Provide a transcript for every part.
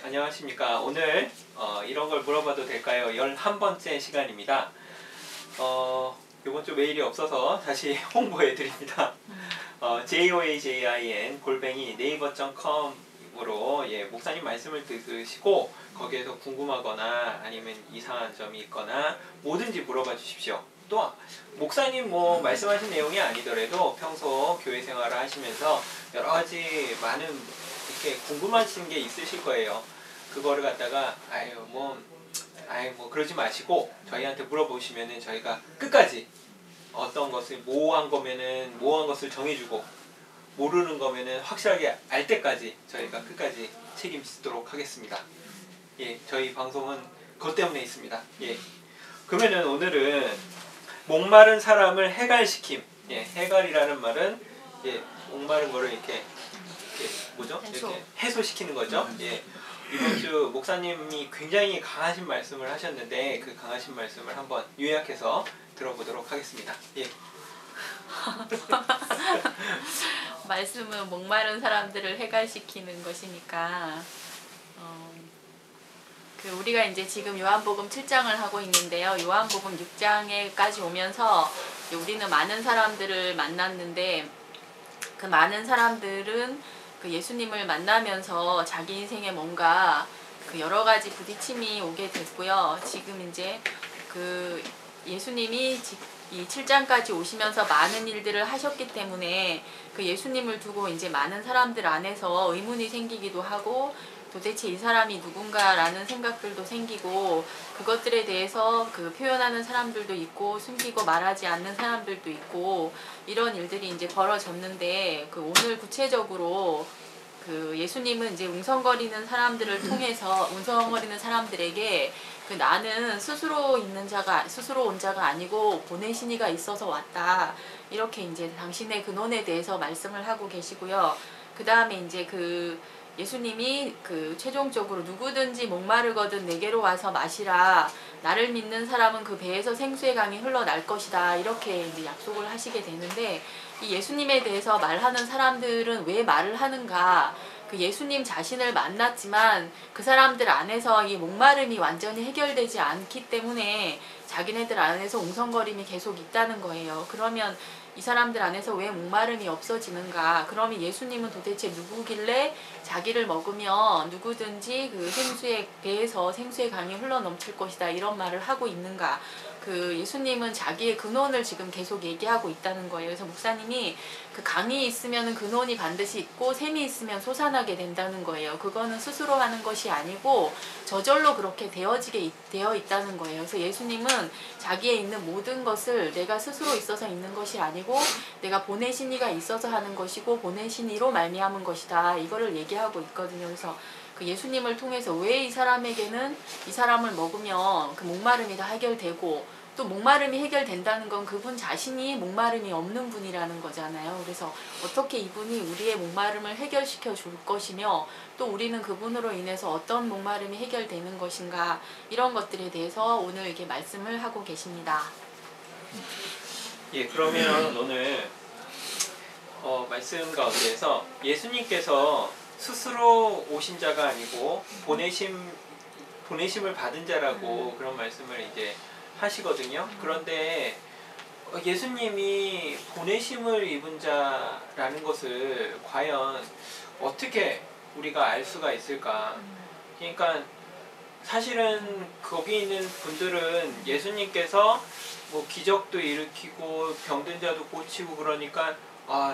안녕하십니까. 오늘 이런 걸 물어봐도 될까요? 11번째 시간입니다. 이번 주 메일이 없어서 다시 홍보해 드립니다. joajin@naver.com으로 목사님 말씀을 들으시고 거기에서 궁금하거나 아니면 이상한 점이 있거나 뭐든지 물어봐 주십시오. 또 목사님 말씀하신 내용이 아니더라도 평소 교회 생활을 하시면서 여러 가지 많은 이렇게 궁금하신 게 있으실 거예요. 그거를 갖다가 그러지 마시고 저희한테 물어보시면은 저희가 끝까지 어떤 것을 모호한 거면은 모호한 것을 정해주고 모르는 거면은 확실하게 알 때까지 저희가 끝까지 책임지도록 하겠습니다. 저희 방송은 그것 때문에 있습니다. 그러면은 오늘은 목마른 사람을 해갈시킴. 해갈이라는 말은 목마른 거를 이렇게 해소시키는 거죠. 이번 주 목사님이 굉장히 강하신 말씀을 하셨는데 그 강하신 말씀을 한번 요약해서 들어보도록 하겠습니다. 말씀은 목마른 사람들을 해갈시키는 것이니까 우리가 이제 지금 요한복음 7장을 하고 있는데요. 요한복음 6장에까지 오면서 우리는 많은 사람들을 만났는데 그 많은 사람들은 그 예수님을 만나면서 자기 인생에 뭔가 그 여러 가지 부딪힘이 오게 됐고요. 지금 이제 그 예수님이 이 7장까지 오시면서 많은 일들을 하셨기 때문에 그 예수님을 두고 이제 많은 사람들 안에서 의문이 생기기도 하고 도대체 이 사람이 누군가라는 생각들도 생기고 그것들에 대해서 그 표현하는 사람들도 있고 숨기고 말하지 않는 사람들도 있고 이런 일들이 이제 벌어졌는데 그 오늘 구체적으로 그 예수님은 이제 웅성거리는 사람들을 통해서 웅성거리는 사람들에게 그 나는 스스로 온 자가 아니고 보내신 이가 있어서 왔다 이렇게 이제 당신의 근원에 대해서 말씀을 하고 계시고요. 그 다음에 이제 그 예수님이 그 최종적으로 누구든지 목마르거든 내게로 와서 마시라. 나를 믿는 사람은 그 배에서 생수의 강이 흘러날 것이다. 이렇게 이제 약속을 하시게 되는데 이 예수님에 대해서 말하는 사람들은 왜 말을 하는가? 그 예수님 자신을 만났지만 그 사람들 안에서 이 목마름이 완전히 해결되지 않기 때문에 자기네들 안에서 웅성거림이 계속 있다는 거예요. 그러면 이 사람들 안에서 왜 목마름이 없어지는가? 그러면 예수님은 도대체 누구길래 자기를 먹으면 누구든지 그 배에서 생수의 강이 흘러넘칠 것이다 이런 말을 하고 있는가? 그 예수님은 자기의 근원을 지금 계속 얘기하고 있다는 거예요. 그래서 목사님이 그 강이 있으면 근원이 반드시 있고 샘이 있으면 솟아나게 된다는 거예요. 그거는 스스로 하는 것이 아니고 저절로 그렇게 되어 있다는 거예요. 그래서 예수님은 자기에 있는 모든 것을 내가 스스로 있어서 있는 것이 아니고 내가 보내신 이가 있어서 하는 것이고 보내신 이로 말미암은 것이다. 이거를 얘기하고 있거든요. 그래서 그 예수님을 통해서 왜 이 사람에게는 이 사람을 먹으면 그 목마름이 다 해결되고 또 목마름이 해결된다는 건 그분 자신이 목마름이 없는 분이라는 거잖아요. 그래서 어떻게 이분이 우리의 목마름을 해결시켜 줄 것이며 또 우리는 그분으로 인해서 어떤 목마름이 해결되는 것인가 이런 것들에 대해서 오늘 이렇게 말씀을 하고 계십니다. 그러면 오늘 말씀 가운데에서 예수님께서 스스로 오신 자가 아니고 보내심을 받은 자라고 그런 말씀을 이제 하시거든요. 그런데 예수님이 보내심을 입은 자라는 것을 과연 어떻게 우리가 알 수가 있을까? 그러니까 사실은 거기 있는 분들은 예수님께서 기적도 일으키고 병든 자도 고치고 그러니까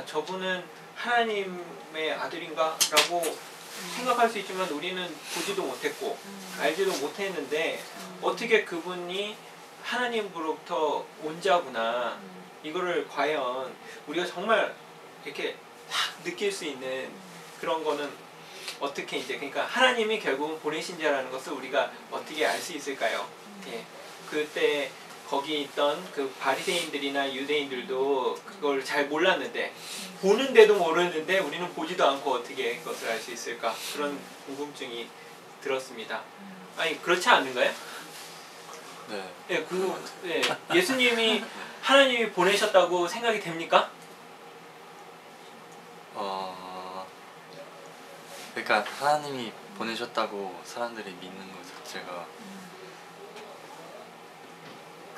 저분은 하나님의 아들인가? 라고 생각할 수 있지만 우리는 보지도 못했고 알지도 못했는데 어떻게 그분이 하나님으로부터 온 자구나 이거를 과연 우리가 정말 이렇게 딱 느낄 수 있는 그런 거는 어떻게 이제 그러니까 하나님이 결국은 보내신 자라는 것을 우리가 어떻게 알 수 있을까요? 그때 거기 있던 그 바리새인들이나 유대인들도 그걸 잘 몰랐는데 보는데도 모르는데 우리는 보지도 않고 어떻게 그것을 알 수 있을까? 그런 궁금증이 들었습니다. 아니 그렇지 않는가요? 예수님이 하나님이 보내셨다고 생각이 됩니까? 그러니까 하나님이 보내셨다고 사람들이 믿는 것 자체가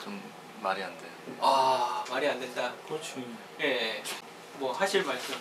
좀 말이 안 돼요. 아, 말이 안 된다. 그렇지. 예. 뭐 하실 말씀.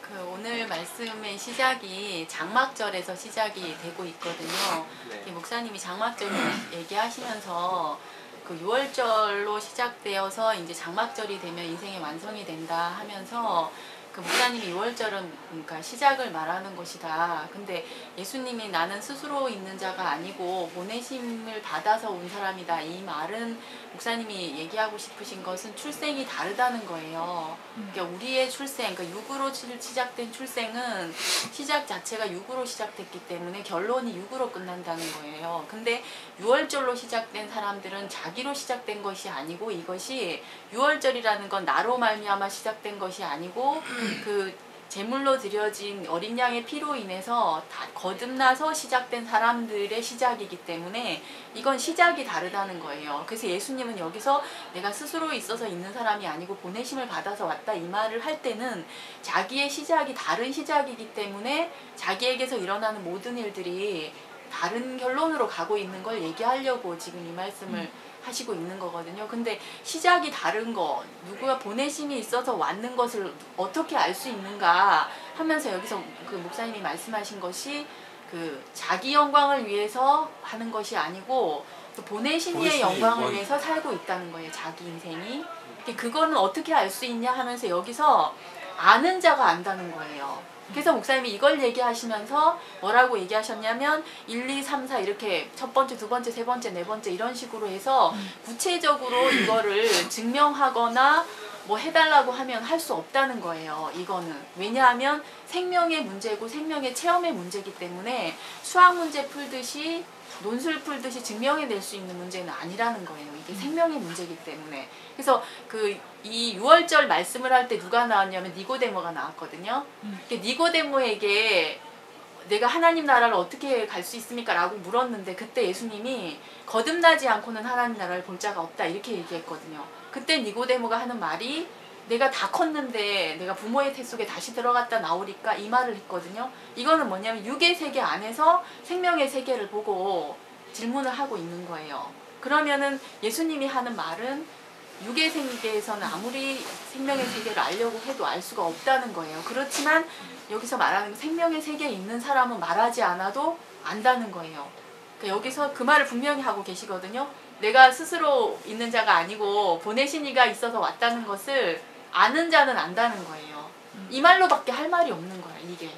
그 오늘 말씀의 시작이 장막절에서 시작이 되고 있거든요. 네. 이 목사님이 장막절 얘기하시면서 그 6월절로 시작되어서 이제 장막절이 되면 인생의 완성이 된다 하면서 그 목사님이 6월절은 그러니까 시작을 말하는 것이다. 근데 예수님이 나는 스스로 있는 자가 아니고 보내심을 받아서 온 사람이다. 이 말은 목사님이 얘기하고 싶으신 것은 출생이 다르다는 거예요. 그러니까 우리의 출생, 그러니까 육으로 시작된 출생은 시작 자체가 육으로 시작됐기 때문에 결론이 육으로 끝난다는 거예요. 근데 6월절로 시작된 사람들은 자기로 시작된 것이 아니고 이것이 6월절이라는 건 나로 말미암아 시작된 것이 아니고 그 제물로 드려진 어린 양의 피로 인해서 다 거듭나서 시작된 사람들의 시작이기 때문에 이건 시작이 다르다는 거예요. 그래서 예수님은 여기서 내가 스스로 있어서 있는 사람이 아니고 보내심을 받아서 왔다 이 말을 할 때는 자기의 시작이 다른 시작이기 때문에 자기에게서 일어나는 모든 일들이 다른 결론으로 가고 있는 걸 얘기하려고 지금 이 말씀을 하시고 있는 거거든요. 근데 시작이 다른 거, 누구가 보내심이 있어서 왔는 것을 어떻게 알 수 있는가 하면서 여기서 그 목사님이 말씀하신 것이 그 자기 영광을 위해서 하는 것이 아니고 또 보내신 이의 영광을 위해서 살고 있다는 거예요. 자기 인생이. 그거는 어떻게 알 수 있냐 하면서 여기서 아는 자가 안다는 거예요. 그래서 목사님이 이걸 얘기하시면서 뭐라고 얘기하셨냐면 1, 2, 3, 4 이렇게 첫 번째, 두 번째, 세 번째, 네 번째 이런 식으로 해서 구체적으로 이거를 증명하거나 뭐 해달라고 하면 할 수 없다는 거예요. 이거는. 왜냐하면 생명의 문제고 생명의 체험의 문제이기 때문에 수학 문제 풀듯이 논술 풀듯이 증명해낼 수 있는 문제는 아니라는 거예요. 이게 생명의 문제이기 때문에. 그래서 이 6월절 말씀을 할 때 누가 나왔냐면 니고데모가 나왔거든요. 니고데모에게 내가 하나님 나라를 어떻게 갈 수 있습니까? 라고 물었는데 그때 예수님이 거듭나지 않고는 하나님 나라를 볼 자가 없다 이렇게 얘기했거든요. 그때 니고데모가 하는 말이 내가 다 컸는데 내가 부모의 태 속에 다시 들어갔다 나오리까 이 말을 했거든요. 이거는 뭐냐면 육의 세계 안에서 생명의 세계를 보고 질문을 하고 있는 거예요. 그러면은 예수님이 하는 말은 육의 세계에서는 아무리 생명의 세계를 알려고 해도 알 수가 없다는 거예요. 그렇지만 여기서 말하는 생명의 세계에 있는 사람은 말하지 않아도 안다는 거예요. 그러니까 여기서 그 말을 분명히 하고 계시거든요. 내가 스스로 있는 자가 아니고 보내신 이가 있어서 왔다는 것을 아는 자는 안다는 거예요. 이 말로밖에 할 말이 없는 거야, 이게.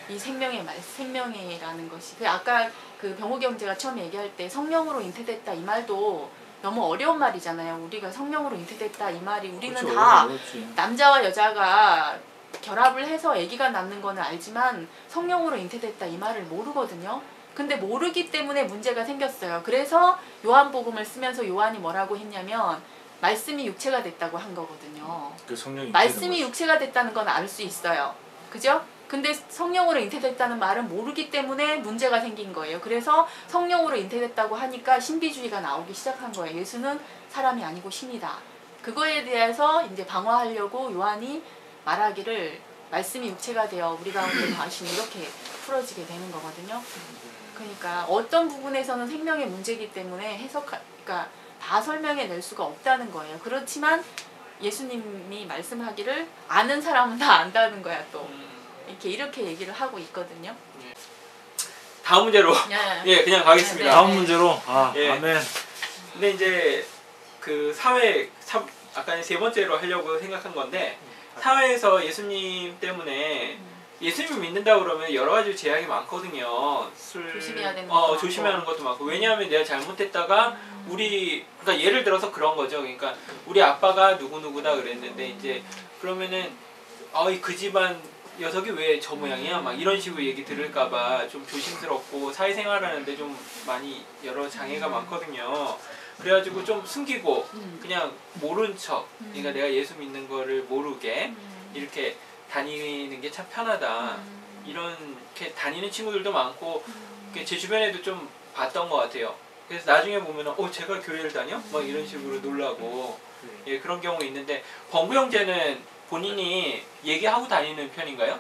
이 생명의 말, 생명이라는 것이. 아까 그 병호 경제가 처음 얘기할 때 성령으로 잉태됐다 이 말도 너무 어려운 말이잖아요. 우리가 성령으로 잉태됐다 이 말이 우리는 그렇죠, 다 어렵지. 남자와 여자가 결합을 해서 아기가 낳는 거는 알지만 성령으로 잉태됐다 이 말을 모르거든요. 근데 모르기 때문에 문제가 생겼어요. 그래서 요한복음을 쓰면서 요한이 뭐라고 했냐면 말씀이 육체가 됐다고 한 거거든요. 그 성령이 말씀이 육체가 됐다는 건 알 수 있어요. 그죠? 근데 성령으로 잉태됐다는 말은 모르기 때문에 문제가 생긴 거예요. 그래서 성령으로 잉태됐다고 하니까 신비주의가 나오기 시작한 거예요. 예수는 사람이 아니고 신이다. 그거에 대해서 이제 방어하려고 요한이 말하기를 말씀이 육체가 되어 우리 가운데 거하시니 이렇게 풀어지게 되는 거거든요. 그러니까 어떤 부분에서는 생명의 문제이기 때문에 그러니까 다 설명해낼 수가 없다는 거예요. 그렇지만 예수님이 말씀하기를 아는 사람은 다 안다는 거야 또. 이렇게 얘기를 하고 있거든요. 다음 문제로 예, 그냥 가겠습니다. 네. 다음 문제로 예. 아멘. 근데 이제 그 사회 아까 세 번째로 하려고 생각한 건데 사회에서 예수님 때문에 예수님 믿는다 그러면 여러 가지 제약이 많거든요. 조심해야 되는 것도 조심하는 많고. 것도 많고. 왜냐하면 내가 잘못했다가 그러니까 예를 들어서 그런 거죠. 그러니까 우리 아빠가 누구누구다 그랬는데 이제 그러면은 그 집안 녀석이 왜 저 모양이야? 막 이런 식으로 얘기 들을까봐 좀 조심스럽고 사회생활하는데 좀 많이 여러 장애가 많거든요. 그래가지고 좀 숨기고 그냥 모른 척, 그러니까 내가 예수 믿는 거를 모르게 이렇게 다니는 게 참 편하다. 이렇게 다니는 친구들도 많고 제 주변에도 좀 봤던 것 같아요. 그래서 나중에 보면은 제가 교회를 다녀? 막 이런 식으로 놀라고 예, 그런 경우 있는데 범구 형제는 본인이 얘기하고 다니는 편인가요?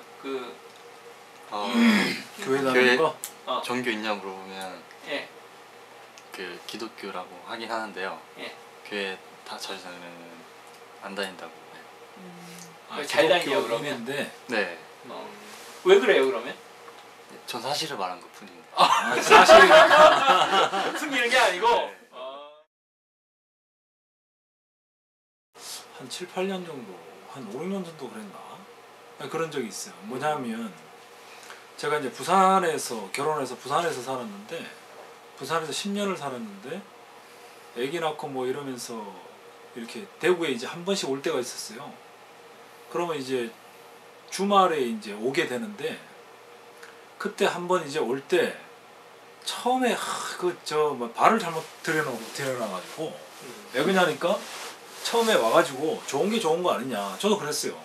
교회 교회- 다니는 거? 종교 있냐 물어보면 예. 그 기독교라고 하긴 하는데요. 예. 교회 다 자주 다니면 안 다닌다고 해요. 잘 다니냐, 기독교 그러면? 인인데 네, 왜 그래요 그러면? 전 사실을 말한 것 뿐입니다. 사실 숨기는 게 아니고. 네. 한 7, 8년 정도, 한 5, 6년 정도 그랬나? 그런 적이 있어요. 뭐냐면 제가 이제 부산에서 결혼해서 부산에서 살았는데 부산에서 10년을 살았는데 아기 낳고 뭐 이러면서 이렇게 대구에 이제 한 번씩 올 때가 있었어요. 그러면 이제 주말에 이제 오게 되는데 그때 한 번 이제 올 때 처음에 뭐 발을 잘못 들여놔가지고 왜 그러냐니까 처음에 와가지고 좋은 게 좋은 거 아니냐. 저도 그랬어요.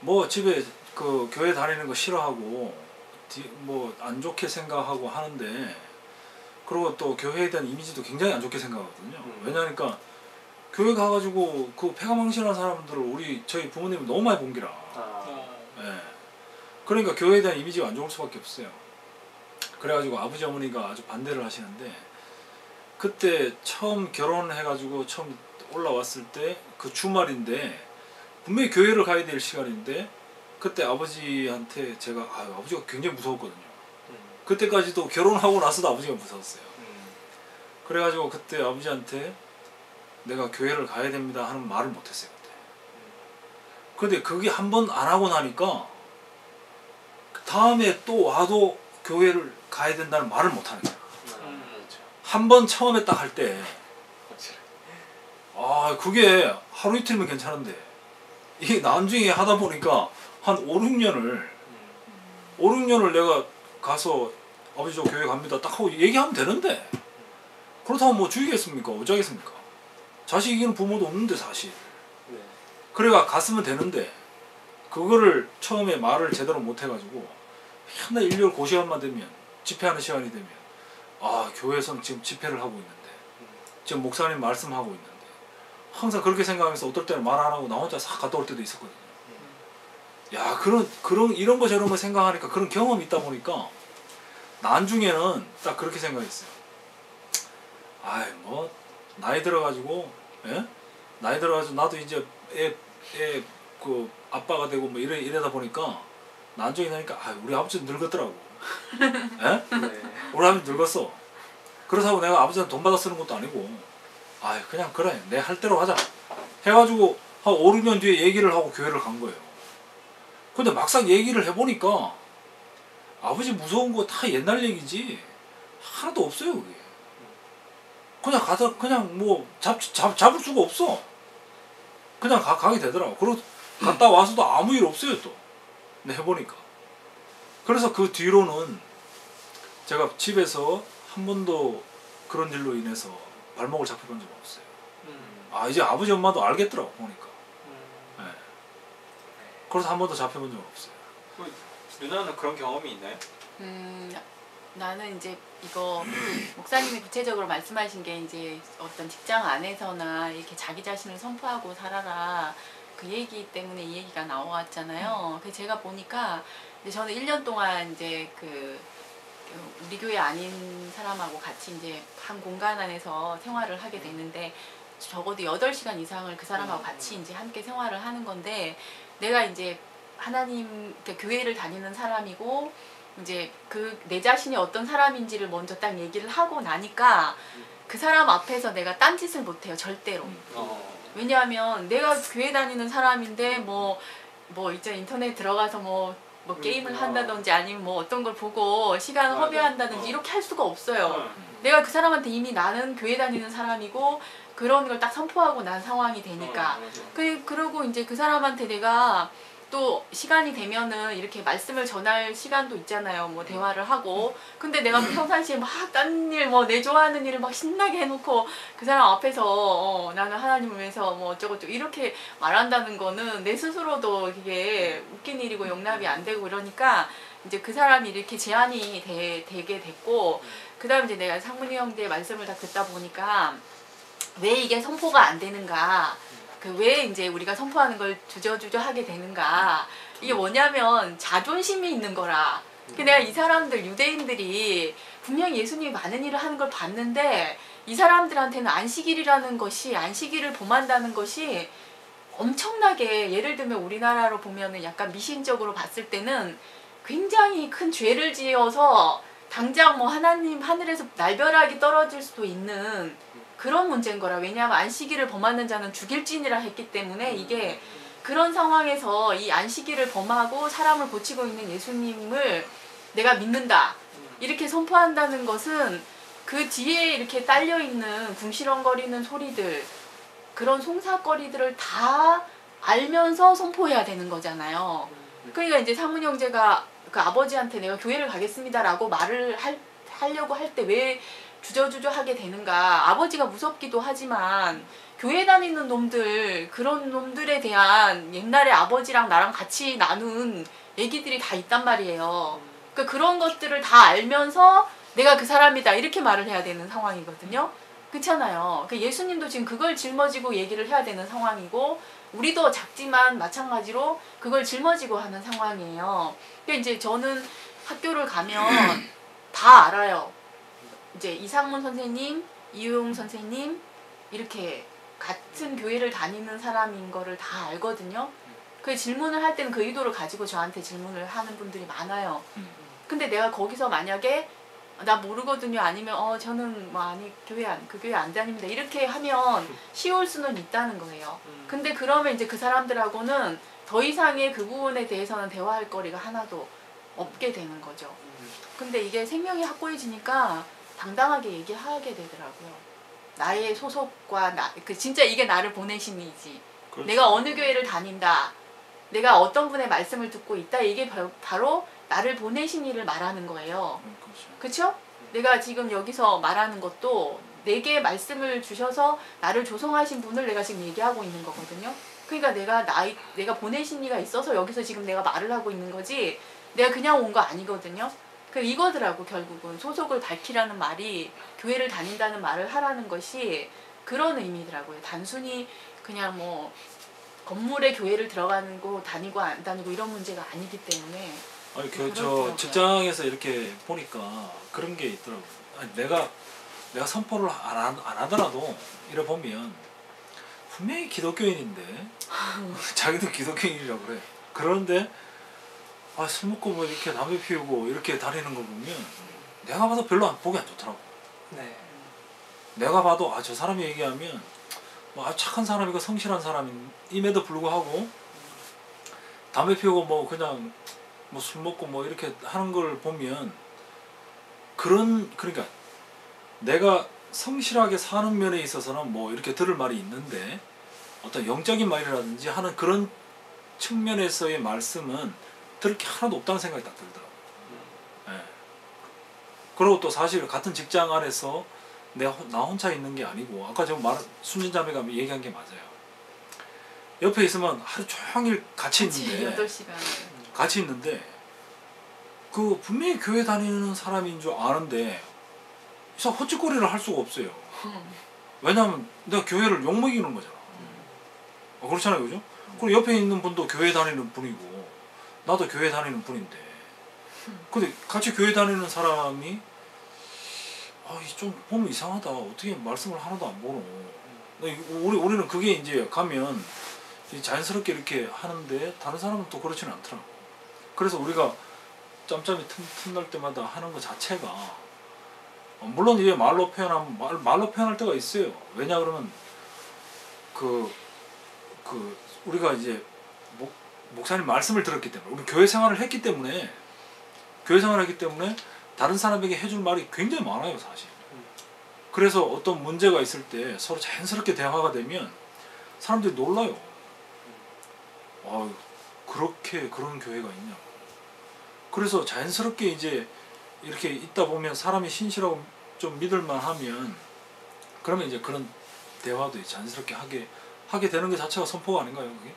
뭐 집에 그 교회 다니는 거 싫어하고 뭐 안 좋게 생각하고 하는데 그리고 또 교회에 대한 이미지도 굉장히 안 좋게 생각하거든요. 왜냐니까 교회 가가지고 그 폐가망신한 사람들을 저희 부모님은 너무 많이 본 기라. 예. 그러니까 교회에 대한 이미지가 안 좋을 수밖에 없어요. 그래가지고 아버지 어머니가 아주 반대를 하시는데 그때 처음 결혼해가지고 처음 올라왔을 때 그 주말인데 분명히 교회를 가야 될 시간인데 그때 아버지한테 제가 아버지가 굉장히 무서웠거든요. 그때까지도 결혼하고 나서도 아버지가 무서웠어요. 그래가지고 그때 아버지한테 내가 교회를 가야 됩니다 하는 말을 못했어요. 그때. 근데 그게 한 번 안 하고 나니까 그 다음에 또 와도 교회를 가야 된다는 말을 못하는 거예요. 한 번 처음에 딱 할 때 그게 하루 이틀이면 괜찮은데 이게 나중에 하다 보니까 한 5, 6년을 내가 가서 아버지 저 교회 갑니다 딱 하고 얘기하면 되는데 그렇다고 뭐 죽이겠습니까? 어쩌겠습니까? 자식 이기는 부모도 없는데 사실. 그래가 갔으면 되는데 그거를 처음에 말을 제대로 못 해가지고 맨날 일요일 그 시간만 되면 집회하는 시간이 되면 교회에서는 지금 집회를 하고 있는데 지금 목사님 말씀하고 있는데 항상 그렇게 생각하면서 어떨 때는 말 안 하고 나 혼자 싹 갔다 올 때도 있었거든요. 야 그런 이런 거 저런 거 생각하니까 그런 경험이 있다 보니까 나중에는 딱 그렇게 생각했어요. 뭐 나이 들어가지고 나이 들어가지고 나도 이제 그 아빠가 되고 뭐 이러다 보니까 나중에 되니까 우리 아버지 늙었더라고. 우리 아버지 늙었어. 그렇다고 내가 아버지한테 돈 받아 쓰는 것도 아니고 그냥 그래 내 할 대로 하자 해가지고 한 5, 6년 뒤에 얘기를 하고 교회를 간 거예요. 근데 막상 얘기를 해보니까 아버지 무서운 거 다 옛날 얘기지 하나도 없어요. 그게 그냥 뭐 잡을 수가 없어. 그냥 가게 되더라고. 그리고 갔다 와서도 아무 일 없어요 또. 근데 해보니까. 그래서 그 뒤로는 제가 집에서 한 번도 그런 일로 인해서 발목을 잡혀본 적 없어요. 이제 아버지 엄마도 알겠더라고 보니까. 네. 그래서 한 번도 잡혀본 적 없어요. 누나는 그런 경험이 있나요? 나는 이제 이거 목사님이 구체적으로 말씀하신 게 이제 어떤 직장 안에서나 이렇게 자기 자신을 선포하고 살아라 그 얘기 때문에 이 얘기가 나왔잖아요. 그래서 제가 보니까 이제 저는 1년 동안 이제 우리 교회 아닌 사람하고 같이 이제 한 공간 안에서 생활을 하게 됐는데 적어도 8시간 이상을 그 사람하고 같이 이제 함께 생활을 하는 건데 내가 이제 하나님 교회를 다니는 사람이고 이제 내 자신이 어떤 사람인지를 먼저 딱 얘기를 하고 나니까 그 사람 앞에서 내가 딴짓을 못해요 절대로. 왜냐하면 내가 교회 다니는 사람인데 뭐 이제 인터넷 들어가서 뭐 게임을 한다든지 아니면 뭐 어떤 걸 보고 시간을 허비한다든지 이렇게 할 수가 없어요. 내가 그 사람한테 이미 나는 교회 다니는 사람이고 그런 걸 딱 선포하고 난 상황이 되니까 그러고 이제 그 사람한테 내가 또 시간이 되면은 이렇게 말씀을 전할 시간도 있잖아요. 뭐 대화를 하고. 근데 내가 평상시에 막 딴 일, 뭐 내 좋아하는 일을 막 신나게 해놓고 그 사람 앞에서 나는 하나님을 위해서 뭐 어쩌고저쩌고 이렇게 말한다는 거는 내 스스로도 이게 웃긴 일이고 용납이 안 되고 이러니까 이제 그 사람이 이렇게 제한이 되게 됐고 그 다음에 이제 내가 상문이 형제의 말씀을 다 듣다 보니까 왜 이게 선포가 안 되는가 왜 이제 우리가 선포하는 걸 주저주저 하게 되는가 이게 뭐냐면 자존심이 있는 거라. 내가 이 사람들 유대인들이 분명히 예수님이 많은 일을 하는 걸 봤는데 이 사람들한테는 안식일이라는 것이 안식일을 범한다는 것이 엄청나게 예를 들면 우리나라로 보면은 약간 미신적으로 봤을 때는 굉장히 큰 죄를 지어서 당장 뭐 하나님 하늘에서 날벼락이 떨어질 수도 있는 그런 문제인 거라. 왜냐하면 안식일을 범하는 자는 죽일지니라 했기 때문에 이게 그런 상황에서 이 안식일을 범하고 사람을 고치고 있는 예수님을 내가 믿는다 이렇게 선포한다는 것은 그 뒤에 이렇게 딸려있는 궁시렁거리는 소리들 그런 송사거리들을 다 알면서 선포해야 되는 거잖아요. 그러니까 이제 상문 형제가 그 아버지한테 내가 교회를 가겠습니다라고 말을 하려고 할 때 왜 주저주저 하게 되는가. 아버지가 무섭기도 하지만 교회 다니는 놈들 그런 놈들에 대한 옛날에 아버지랑 나랑 같이 나눈 얘기들이 다 있단 말이에요. 그러니까 그런 것들을 다 알면서 내가 그 사람이다 이렇게 말을 해야 되는 상황이거든요. 그렇잖아요. 그러니까 예수님도 지금 그걸 짊어지고 얘기를 해야 되는 상황이고 우리도 작지만 마찬가지로 그걸 짊어지고 하는 상황이에요. 그러니까 이제 저는 학교를 가면 다 알아요. 이제 이상문 선생님, 이용 선생님 이렇게 같은 교회를 다니는 사람인 거를 다 알거든요. 그 질문을 할 때는 그 의도를 가지고 저한테 질문을 하는 분들이 많아요. 근데 내가 거기서 만약에 나 모르거든요. 아니면 저는 뭐 아니 그 교회 안 다닙니다. 이렇게 하면 쉬울 수는 있다는 거예요. 근데 그러면 이제 그 사람들하고는 더 이상의 그 부분에 대해서는 대화할 거리가 하나도 없게 되는 거죠. 근데 이게 생명이 확고해지니까 당당하게 얘기하게 되더라고요. 나의 소속과 진짜 이게 나를 보내신 이지. 그렇죠. 내가 어느 교회를 다닌다. 내가 어떤 분의 말씀을 듣고 있다. 이게 바로 나를 보내신 이를 말하는 거예요. 그렇죠? 내가 지금 여기서 말하는 것도 내게 말씀을 주셔서 나를 조성하신 분을 내가 지금 얘기하고 있는 거거든요. 그러니까 내가 보내신 이가 있어서 여기서 지금 내가 말을 하고 있는 거지 내가 그냥 온 거 아니거든요. 이거더라고. 결국은 소속을 밝히라는 말이 교회를 다닌다는 말을 하라는 것이 그런 의미더라고요. 단순히 그냥 뭐 건물에 교회를 들어가는 거 다니고 안 다니고 이런 문제가 아니기 때문에. 아니 저 직장에서 이렇게 보니까 그런 게 있더라고요. 아니, 내가 선포를 안 하더라도 이래 보면 분명히 기독교인인데 자기도 기독교인이라고 그래. 그런데 술 먹고 뭐 이렇게 담배 피우고 이렇게 다니는 거 보면 내가 봐도 별로 보기 안 좋더라고. 네. 내가 봐도 저 사람이 얘기하면 뭐 착한 사람이고 성실한 사람임에도 불구하고 담배 피우고 뭐 그냥 뭐 술 먹고 뭐 이렇게 하는 걸 보면 그러니까 내가 성실하게 사는 면에 있어서는 뭐 이렇게 들을 말이 있는데 어떤 영적인 말이라든지 하는 그런 측면에서의 말씀은 들을 게 하나도 없다는 생각이 딱 들더라고요. 네. 그리고 또 사실 같은 직장 안에서 나 혼자 있는 게 아니고 아까 제가 순진자매가 얘기한 게 맞아요. 옆에 있으면 하루 종일 같이 있는데 8시간. 같이 있는데 그 분명히 교회 다니는 사람인 줄 아는데 이상 헛짓거리를 할 수가 없어요. 왜냐하면 내가 교회를 욕먹이는 거잖아. 그렇잖아요, 그죠? 그리고 옆에 있는 분도 교회 다니는 분이고 나도 교회 다니는 분인데 근데 같이 교회 다니는 사람이 좀 보면 이상하다. 어떻게 말씀을 하나도 안 보노. 우리는 그게 이제 가면 자연스럽게 이렇게 하는데 다른 사람은 또 그렇지는 않더라고. 그래서 우리가 짬짬이 틈날 때마다 하는 것 자체가 물론 이제 말로 표현할 때가 있어요. 왜냐 그러면 우리가 이제 목사님 말씀을 들었기 때문에 우리 교회 생활을 했기 때문에 다른 사람에게 해줄 말이 굉장히 많아요, 사실. 그래서 어떤 문제가 있을 때 서로 자연스럽게 대화가 되면 사람들이 놀라요. 그렇게 그런 교회가 있냐. 그래서 자연스럽게 이제 이렇게 있다 보면 사람이 신실하고 좀 믿을만 하면 그러면 이제 그런 대화도 자연스럽게 하게 되는 게 자체가 선포가 아닌가요, 그게?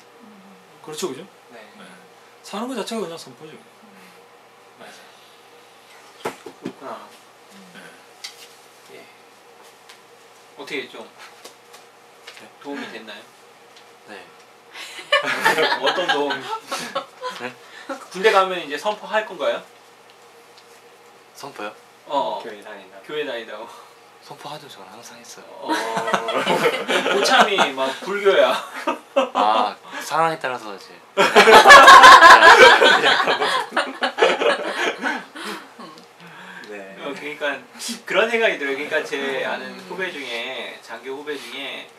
그렇죠, 그죠? 네. 네. 사는 것 자체가 그냥 선포죠. 맞아요. 그렇구나. 네. 예. 어떻게 좀 도움이 됐나요? 네. 어떤 도움? 네? 군대 가면 이제 선포할 건가요? 선포요? 교회 다닌다. 교회 다니다고. 선포하죠. 저는 항상 했어요. 고참이 막 불교야. 아 상황에 따라서 이제 네. 그러니까 그런 생각이 들어요. 그러니까 제 아는 후배 중에 장교 후배 중에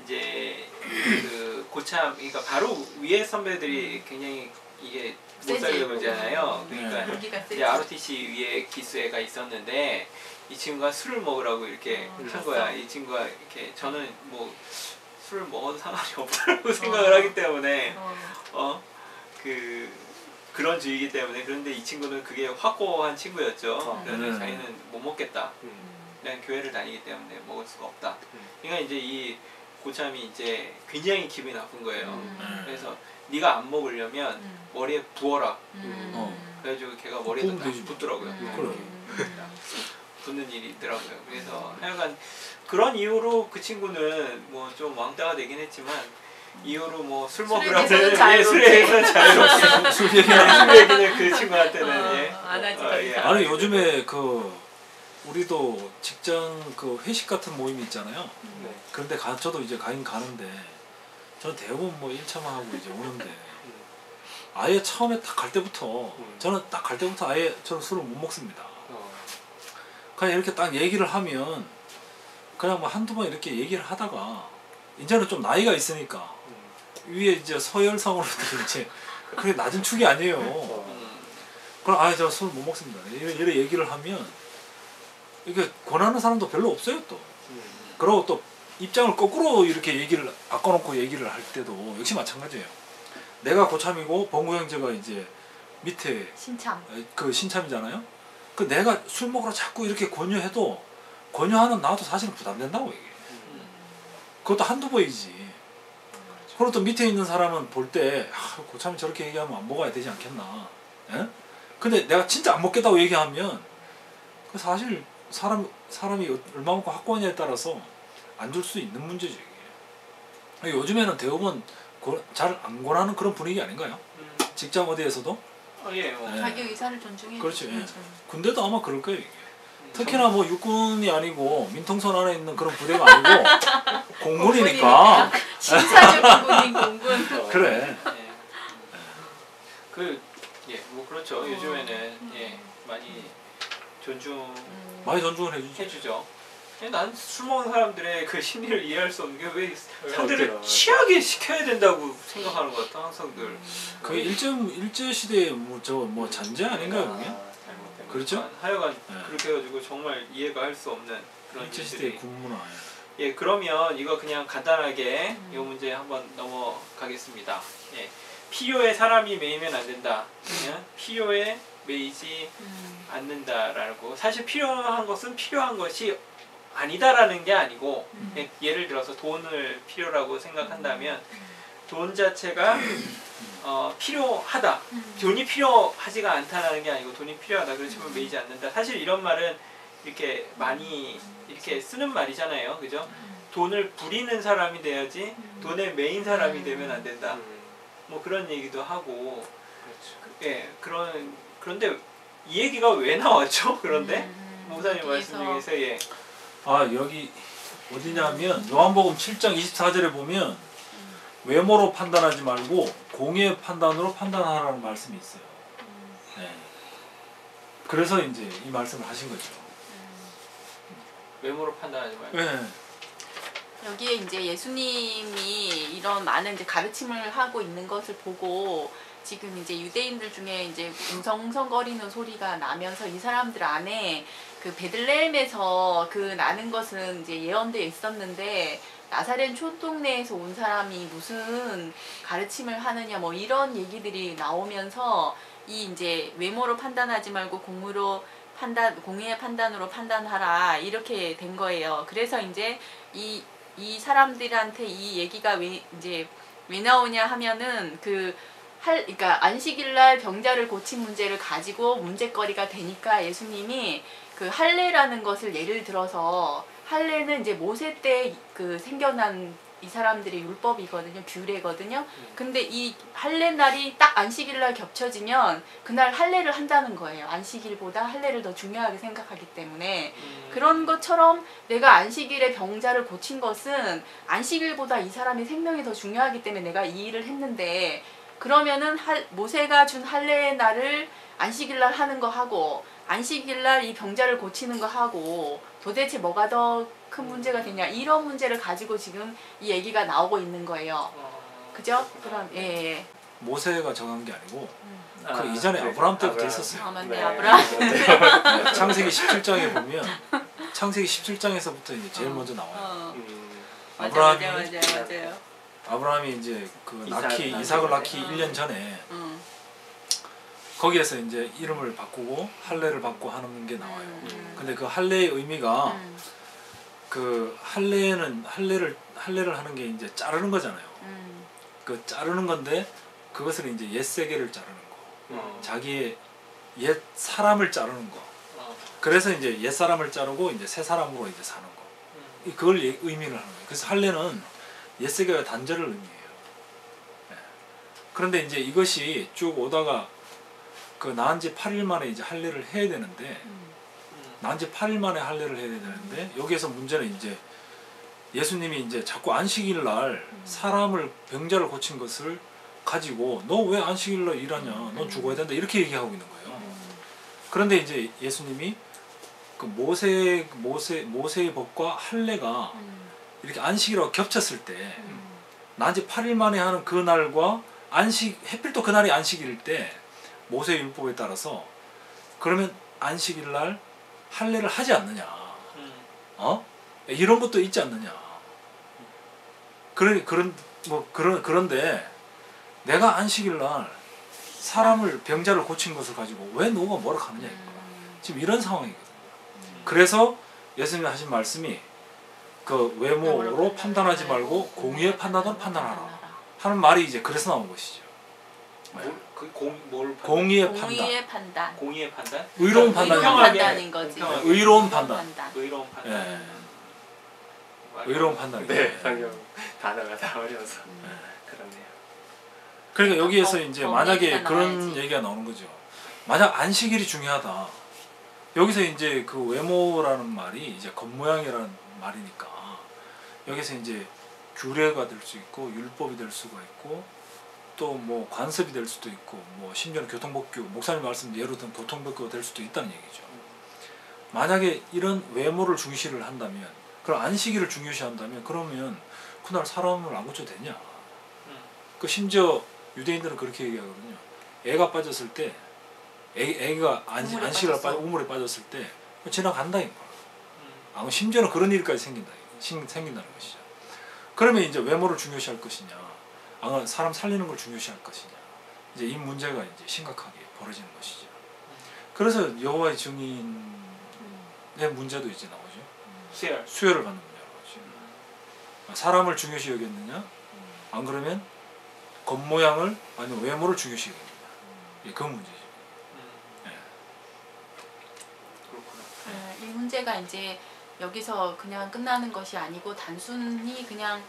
이제 그 고참, 그러니까 바로 위에 선배들이 굉장히 이게 못 세지. 살게 그러잖아요. 그러니까 공기가 세지. 이제 ROTC 위에 기수애가 있었는데 이 친구가 술을 먹으라고 이렇게 한 거야. 이 친구가 이렇게 저는 뭐 술을 먹어도 상관이 없다고 생각을 하기 때문에 그런 주의이기 때문에. 그런데 이 친구는 그게 확고한 친구였죠. 그래서 자기는 못 먹겠다. 그냥 교회를 다니기 때문에 먹을 수가 없다. 그러니까 이제 이 고참이 이제 굉장히 기분이 나쁜 거예요. 그래서 네가 안 먹으려면 머리에 부어라. 그래가지고 걔가 머리에다 부으면 되지. 붓더라고요. 그래. 붓는 일이 있더라고요. 그래서 하여간 그런 이유로 그 친구는 뭐 좀 왕따가 되긴 했지만 이후로 뭐 술 먹으라고 술에 대해서는 술에서는 자유롭게 술 얘기 술 얘기는 그 친구한테는 예. 안 하지. 예. 아니 요즘에 우리도 직장 회식 같은 모임이 있잖아요. 네. 그런데 저도 이제 가긴 가는데 저는 대부분 뭐 1차만 하고 이제 오는데 아예 처음에 딱 갈 때부터 저는 딱 갈 때부터 아예 저는 술을 못 먹습니다. 그냥 이렇게 딱 얘기를 하면 그냥 뭐 한두 번 이렇게 얘기를 하다가 이제는 좀 나이가 있으니까 위에 이제 서열상으로 이제 그게 낮은 축이 아니에요. 그럼 아예 저 술 못 먹습니다. 이래 얘기를 하면 이게 권하는 사람도 별로 없어요 또. 그리고 또 입장을 거꾸로 이렇게 얘기를 바꿔놓고 얘기를 할 때도 역시 마찬가지예요. 내가 고참이고 봉구 형제가 이제 밑에 신참. 신참이잖아요. 내가 술 먹으러 자꾸 이렇게 권유해도 권유하는 나도 사실은 부담된다고 이게. 그것도 한두 번이지. 그리고 또 밑에 있는 사람은 볼 때 고참이 저렇게 얘기하면 안 먹어야 되지 않겠나. 예? 근데 내가 진짜 안 먹겠다고 얘기하면 사실 사람이 얼마만큼 확고하냐에 따라서 안 줄 수 있는 문제죠 이게. 요즘에는 대부분 잘 안 권하는 그런 분위기 아닌가요? 직장 어디에서도? 예, 뭐. 네. 자기 의사를 존중해. 그렇죠. 예. 군대도 아마 그럴 거예요 이게. 특히나 뭐 육군이 아니고 민통선 안에 있는 그런 부대가 아니고 공군이니까. 신사적 공군인 공군. 그래. 뭐 그렇죠. 요즘에는 많이 많이 존중을 해주지. 해주죠. 난 술 먹는 사람들의 그 심리를 이해할 수 없는 게 왜 상대를 어때요? 취하게 시켜야 된다고 생각하는 것 같아 항상들. 그게 일제 시대의 뭐 잔재 아닌가요 그게? 잘못된 그렇죠? 거니까. 하여간 네. 그렇게 해가지고 정말 이해가 할 수 없는 그런 일제 일들이. 시대의 군문화. 예, 그러면 이거 그냥 간단하게 이 문제 한번 넘어가겠습니다. 예, 필요에 사람이 매이면 안 된다. 그냥 필요에 매이지 않는다라고. 사실 필요한 것은 필요한 것이 아니다라는 게 아니고 예를 들어서 돈을 필요라고 생각한다면 돈 자체가 필요하다. 돈이 필요하지가 않다라는 게 아니고 돈이 필요하다. 그렇지만 매이지 않는다. 사실 이런 말은 이렇게 많이 이렇게 쓰는 말이잖아요. 그죠? 돈을 부리는 사람이 돼야지 돈에 매인 사람이 되면 안 된다. 뭐 그런 얘기도 하고. 예, 그런데 이 얘기가 왜 나왔죠? 그런데 목사님 말씀 중에서 여기 어디냐면 요한복음 7장 24절에 보면 외모로 판단하지 말고 공의 판단으로 판단하라는 말씀이 있어요. 네. 그래서 이제 이 말씀을 하신 거죠. 외모로 판단하지 말고. 네. 여기에 이제 예수님이 이런 많은 이제 가르침을 하고 있는 것을 보고 지금 이제 유대인들 중에 이제 웅성웅성거리는 소리가 나면서 이 사람들 안에 그 베들레헴에서 나는 것은 이제 예언되어 있었는데 나사렛 촌동네에서 온 사람이 무슨 가르침을 하느냐 뭐 이런 얘기들이 나오면서 이 이제 외모로 판단하지 말고 공의의 판단으로 판단하라 이렇게 된 거예요. 그래서 이제 이 사람들한테 이 얘기가 왜 나오냐 하면은 그러니까 안식일날 병자를 고친 문제를 가지고 문제거리가 되니까 예수님이 그 할례라는 것을 예를 들어서 할례는 이제 모세 때 생겨난 이 사람들의 율법이거든요. 규례거든요. 근데 이 할례 날이 딱 안식일 날 겹쳐지면 그날 할례를 한다는 거예요. 안식일보다 할례를 더 중요하게 생각하기 때문에 그런 것처럼 내가 안식일에 병자를 고친 것은 안식일보다 이 사람의 생명이 더 중요하기 때문에 내가 이 일을 했는데 그러면은 모세가 준 할례의 날을 안식일 날 하는 거 하고 안식일 날 이 병자를 고치는 거 하고 도대체 뭐가 더 큰 문제가 되냐 이런 문제를 가지고 지금 이 얘기가 나오고 있는 거예요. 그죠? 그럼 예. 모세가 정한 게 아니고 아, 그 이전에 네. 아브라함 때부터 아브라함. 있었어요. 아 맞네 네. 아브라함. 창세기 17장에 보면 창세기 17장에서부터 이제 제일 먼저 나와요. 어. 맞아 아브라함이 맞아요. 아브라함이 이제 그 이삭을 이삭을 낳기 낳기 1년 전에 응. 거기에서 이제 이름을 바꾸고 할례를 받고 하는 게 나와요. 근데 그 할례의 의미가 음. 그 할례를 하는 게 이제 자르는 거잖아요. 그 자르는 건데 그것을 이제 옛 세계를 자르는 거, 자기의 옛 사람을 자르는 거. 그래서 이제 옛 사람을 자르고 이제 새 사람으로 이제 사는 거. 그걸 의미를 하는 거예요. 그래서 할례는 옛 세계와 단절을 의미해요. 예. 그런데 이제 이것이 쭉 오다가 그 낳은 지 8일 만에 이제 할례를 해야 되는데 낳은 지 8일 만에 할례를 해야 되는데 여기에서 문제는 이제 예수님이 이제 자꾸 안식일 날 사람을 병자를 고친 것을 가지고 너 왜 안식일 날 일하냐? 넌 죽어야 된다. 이렇게 얘기하고 있는 거예요. 그런데 이제 예수님이 그 모세의 법과 할례가 이렇게 안식일하고 겹쳤을 때 낳은 지 8일 만에 하는 그 날과 해필 또 그날이 안식일일 때 모세의 율법에 따라서 그러면 안식일 날 할례를 하지 않느냐? 이런 것도 있지 않느냐? 그런데 내가 안식일 날 사람을 병자를 고친 것을 가지고 왜 너가 뭐라 하느냐 이거야. 지금 이런 상황이거든요. 그래서 예수님이 하신 말씀이 그 외모로 판단하지 말고 공의의 판단으로 판단하라 하는 말이 이제 그래서 나온 것이죠. 뭘 공의의 공의의 판단. 공의의 판단? 의로운 의로운 판단이 판단인 거지. 공평하게. 의로운 판단. 의로운 판단. 예. 의로운 판단이. 네, 방금 단어가 다 어려워서 그렇네요. 그러니까 여기에서 어, 이제 어, 만약에 얘기가 그런 나와야지. 얘기가 나오는 거죠. 만약 안식일이 중요하다. 여기서 이제 그 외모라는 말이 이제 겉모양이라는 말이니까 여기서 이제 규례가 될 수 있고 율법이 될 수가 있고 또 뭐 관습이 될 수도 있고 뭐 심지어는 교통법규 목사님 말씀 예로 든 교통법규가 될 수도 있다는 얘기죠. 만약에 이런 외모를 중시를 한다면 그럼 안식일을 중요시한다면 그러면 그날 사람을 안 고쳐도 되냐? 그 심지어 유대인들은 그렇게 얘기하거든요. 애가 빠졌을 때 애가 안식일에 우물에 빠졌을 때 지나간다 이거. 심지어는 그런 일까지 생긴다는 것이죠. 그러면 이제 외모를 중요시할 것이냐, 사람 살리는 걸 중요시할 것이냐, 이제 이 문제가 이제 심각하게 벌어지는 것이죠. 그래서 여호와의 증인의 문제도 이제 나오죠. 수혈을 받는 문제가 나오죠. 사람을 중요시 여겼느냐, 안 그러면 겉모양을 아니면 외모를 중요시 여겼느냐, 그 문제죠. 이 문제가 이제 여기서 그냥 끝나는 것이 아니고 단순히 그냥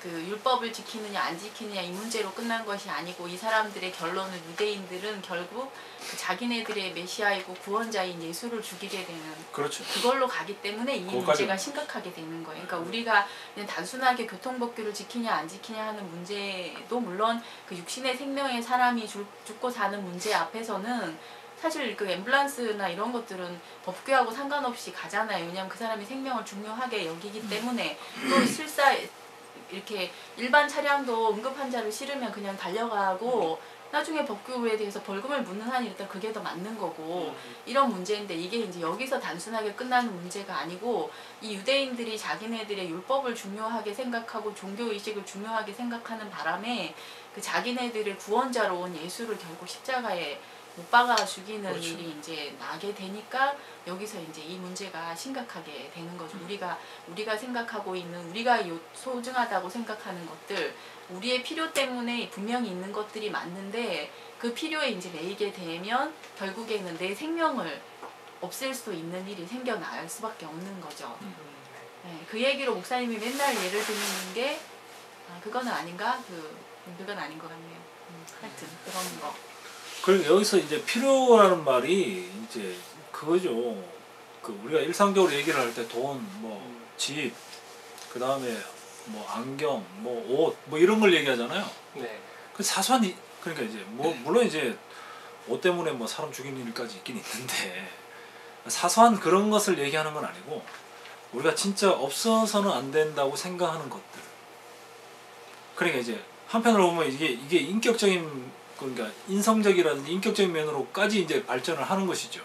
그 율법을 지키느냐 안 지키느냐 이 문제로 끝난 것이 아니고 이 사람들의 결론은 유대인들은 결국 그 자기네들의 메시아이고 구원자인 예수를 죽이게 되는 그렇죠. 그걸로 가기 때문에 이 그것까지 문제가 심각하게 되는 거예요. 그러니까 우리가 그냥 단순하게 교통법규를 지키냐 안 지키냐 하는 문제도 물론 그 육신의 생명에 사람이 죽고 사는 문제 앞에서는 사실 그 앰뷸런스나 이런 것들은 법규하고 상관없이 가잖아요. 왜냐하면 그 사람이 생명을 중요하게 여기기 때문에 또 실사 이렇게 일반 차량도 응급 환자를 실으면 그냥 달려가고 나중에 법규에 대해서 벌금을 묻는 한이 일단 그게 더 맞는 거고 이런 문제인데 이게 이제 여기서 단순하게 끝나는 문제가 아니고 이 유대인들이 자기네들의 율법을 중요하게 생각하고 종교의식을 중요하게 생각하는 바람에 그 자기네들의 구원자로 온 예수를 결국 십자가에 못 박아 죽이는 그렇죠. 일이 이제 나게 되니까 여기서 이제 이 문제가 심각하게 되는 거죠. 우리가 생각하고 있는 우리가 소중하다고 생각하는 것들 우리의 필요 때문에 분명히 있는 것들이 맞는데 그 필요에 이제 매이게 되면 결국에는 내 생명을 없앨 수 있는 일이 생겨날 수밖에 없는 거죠. 네, 그 얘기로 목사님이 맨날 예를 드는 게 아, 그거는 아닌가? 그건 아닌 것 같네요. 하여튼 그런 거. 그리고 여기서 이제 필요라는 말이 이제 그거죠. 그 우리가 일상적으로 얘기를 할 때 돈, 뭐 집, 그 다음에 뭐 안경, 뭐 옷, 뭐 이런 걸 얘기하잖아요. 네. 그 사소한 그러니까 이제 뭐 물론 이제 옷 때문에 뭐 사람 죽이는 일까지 있긴 있는데 사소한 그런 것을 얘기하는 건 아니고 우리가 진짜 없어서는 안 된다고 생각하는 것들. 그러니까 이제 한편으로 보면 이게 인격적인 그러니까 인성적이라든지 인격적인 면으로까지 이제 발전을 하는 것이죠.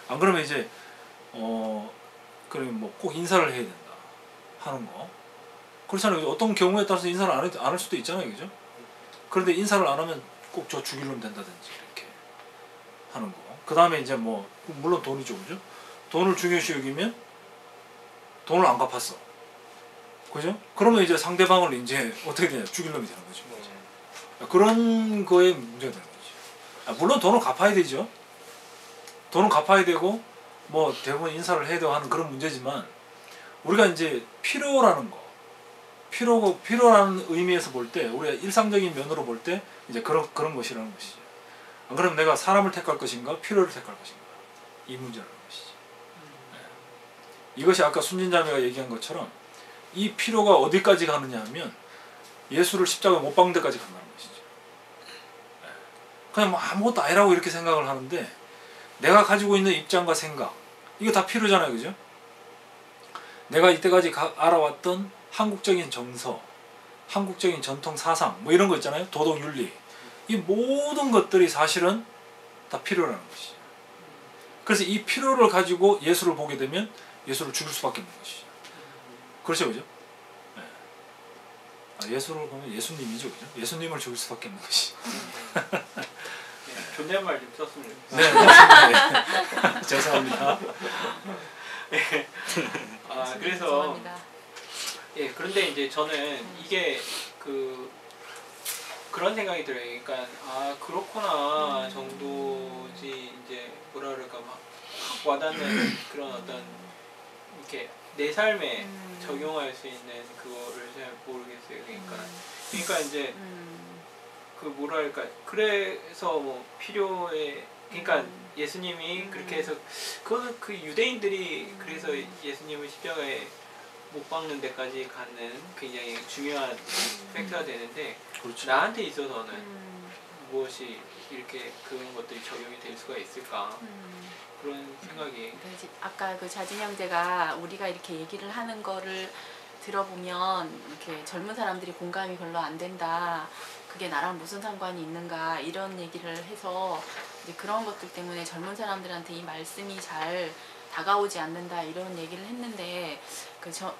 안 그러면 이제 그러면 뭐 꼭 인사를 해야 된다 하는 거. 그렇잖아요. 어떤 경우에 따라서 인사를 안 할 수도 있잖아요, 그죠? 그런데 인사를 안 하면 꼭 저 죽이려면 된다든지 이렇게 하는 거. 그 다음에 이제 뭐 물론 돈이죠, 그죠? 돈을 중요시 여기면 돈을 안 갚았어, 그죠? 그러면 이제 상대방을 이제 어떻게 되냐, 죽일 놈이 되는 거죠. 그런 거에 문제가 되는 거죠. 물론 돈을 갚아야 되죠. 돈은 갚아야 되고 뭐 대부분 인사를 해야 되고 하는 그런 문제지만 우리가 이제 필요라는 거, 필요라는 의미에서 볼 때 우리가 일상적인 면으로 볼 때 이제 그런 것이라는 것이죠. 안 그러면 내가 사람을 택할 것인가 필요를 택할 것인가 이 문제라는 것이죠. 네. 이것이 아까 순진자매가 얘기한 것처럼 이 필요가 어디까지 가느냐 하면 예수를 십자가에 못 박는 데까지 간다는 것이죠. 네. 그냥 뭐 아무것도 아니라고 이렇게 생각을 하는데 내가 가지고 있는 입장과 생각 이거 다 필요잖아요, 그죠? 내가 이때까지 알아왔던 한국적인 정서, 한국적인 전통 사상 뭐 이런 거 있잖아요. 도덕 윤리 이 모든 것들이 사실은 다 필요라는 것이죠. 그래서 이 필요를 가지고 예수를 보게 되면 예수를 죽일 수밖에 없는 것이죠. 그렇죠, 그죠? 네. 예수를 보면 예수님이죠, 그죠? 예수님을 죽일 수밖에 없는 것이. 존댓말 좀 썼으면 네, 맞습니다. 네. 죄송합니다. 그래서 죄송합니다. 예, 그런데 이제 저는 이게 그런 생각이 들어요. 그러니까 그렇구나 정도지 이제 뭐라 그럴까 막 와닿는 그런 어떤 이렇게 내 삶에 적용할 수 있는 그거를 잘 모르겠어요. 그러니까 이제 그 뭐랄까 그래서 뭐 필요에 그러니까 예수님이 그렇게 해서 그 유대인들이 그래서 예수님을 십자가에 못 박는 데까지 가는 굉장히 중요한 팩터가 되는데 그렇죠. 나한테 있어서는 무엇이 이렇게 그런 것들이 적용이 될 수가 있을까 그런 생각이 아까 그 자진 형제가 우리가 이렇게 얘기를 하는 거를 들어보면 이렇게 젊은 사람들이 공감이 별로 안 된다. 그게 나랑 무슨 상관이 있는가 이런 얘기를 해서 이제 그런 것들 때문에 젊은 사람들한테 이 말씀이 잘 다가오지 않는다 이런 얘기를 했는데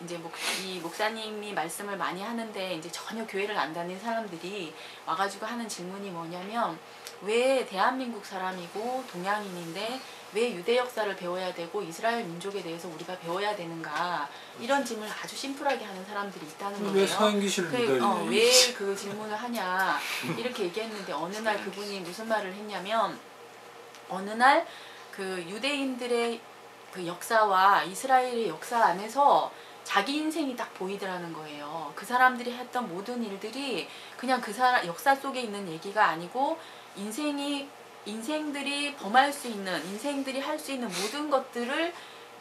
이제 이 목사님이 말씀을 많이 하는데 이제 전혀 교회를 안 다닌 사람들이 와가지고 하는 질문이 뭐냐면 왜 대한민국 사람이고 동양인인데 왜 유대 역사를 배워야 되고 이스라엘 민족에 대해서 우리가 배워야 되는가 이런 질문을 아주 심플하게 하는 사람들이 있다는 거예요. 왜 서양 귀신을 믿어야 왜 그 질문을 하냐 이렇게 얘기했는데 어느 날 그분이 무슨 말을 했냐면 어느 날 그 유대인들의 그 역사와 이스라엘의 역사 안에서 자기 인생이 딱 보이더라는 거예요. 그 사람들이 했던 모든 일들이 그냥 그 역사 속에 있는 얘기가 아니고 인생들이 범할 수 있는 인생들이 할 수 있는 모든 것들을